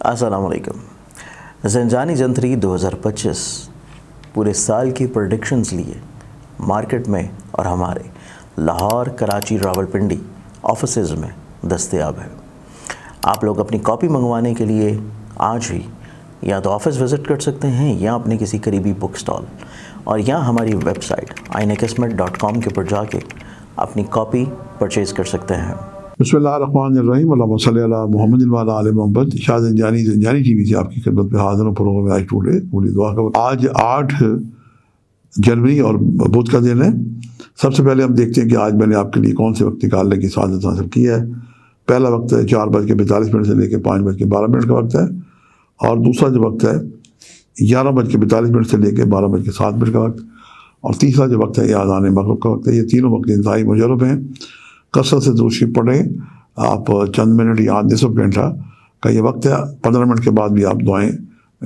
السلام علیکم۔ زنجانی جنتری 2025 پورے سال کی پریڈکشنز لیے مارکیٹ میں اور ہمارے لاہور، کراچی، راولپنڈی آفیسز میں دستیاب ہے۔ آپ لوگ اپنی کاپی منگوانے کے لیے آج ہی یا تو آفس وزٹ کر سکتے ہیں یا اپنے کسی قریبی بک سٹال، اور یا ہماری ویب سائٹ ainakismat.com کے پر جا کے اپنی کاپی پرچیز کر سکتے ہیں۔ بسم اللہ الرحمن الرحیم، اللہم صلی علی محمد وعلی آل محمد۔ شاہ زنجانی ٹی وی سے آپ کی خدمت میں حاضر ہوں۔ پروگرام آج ٹوڈے پوری دعا کا آج 8 جنوری اور بدھ کا دن ہے۔ سب سے پہلے ہم دیکھتے ہیں کہ آج میں نے آپ کے لیے کون سے وقت نکالنے کی سعادت حاصل کی ہے۔ پہلا وقت ہے 4:42 سے لے کے 5:12 کا وقت ہے، اور دوسرا جو وقت ہے 11:42 سے لے کے 12:07 کا وقت، اور تیسرا جو وقت ہے یہ اذان مغرب کا وقت ہے۔ یہ تینوں وقت انتہائی مجرب ہیں۔ کثرت سے درود شریف پڑھیں۔ آپ چند منٹ یا نصف گھنٹہ کا یہ وقت ہے، 15 منٹ کے بعد بھی آپ دعائیں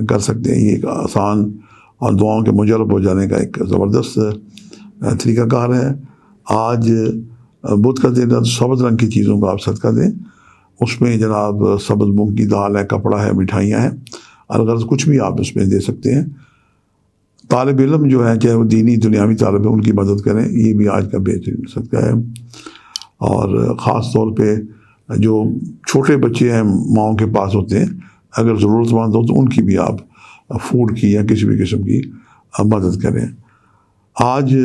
کر سکتے ہیں۔ یہ ایک آسان اور دعاؤں کے مجرب ہو جانے کا ایک زبردست طریقہ کار ہے۔ آج بدھ کا دن ہے، سبز رنگ کی چیزوں کو آپ صدقہ دیں۔ اس میں جناب سبز مونگ کی دال ہے، کپڑا ہے، مٹھائیاں ہیں، الغرض کچھ بھی آپ اس میں دے سکتے ہیں۔ طالب علم جو ہیں، چاہے وہ دینی دنیاوی طالب ہیں، ان کی مدد کریں، یہ بھی آج کا بہترین صدقہ ہے۔ اور خاص طور پہ جو چھوٹے بچے ہیں ماؤں کے پاس ہوتے ہیں، اگر ضرورت مند ہو تو ان کی بھی آپ فوڈ کی یا کسی بھی قسم کی مدد کریں۔ آج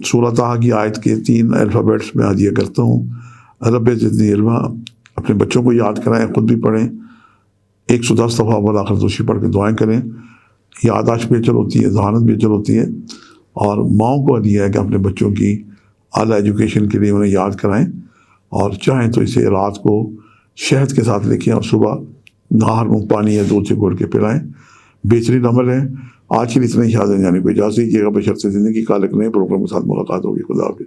سورہ طٰہٰ کی آیت کے 3 الفابیٹس میں ہدیہ کرتا ہوں۔ رب زدنی علما، اپنے بچوں کو یاد کرائیں، خود بھی پڑھیں۔ 110 دفعہ اول آخر دوشی پڑھ کے دعائیں کریں۔ یادداشت بہتر ہوتی ہے، ذہانت بہتر ہوتی ہے، اور ماؤں کو ہدیہ ہے کہ اپنے بچوں کی اعلیٰ ایجوکیشن کے لیے انہیں یاد کرائیں، اور چاہیں تو اسے رات کو شہد کے ساتھ لکھیں اور صبح نہار میں پانی یا دودھ سے گھول کے پلائیں۔ بہترین عمل ہے۔ آج کے لیے اتنا ہی۔ شاہ زنجانی کو اجازت دیجیے گا، بشرط زندگی کا ایک نئے پروگرام کے ساتھ ملاقات ہوگی۔ خدا حافظ۔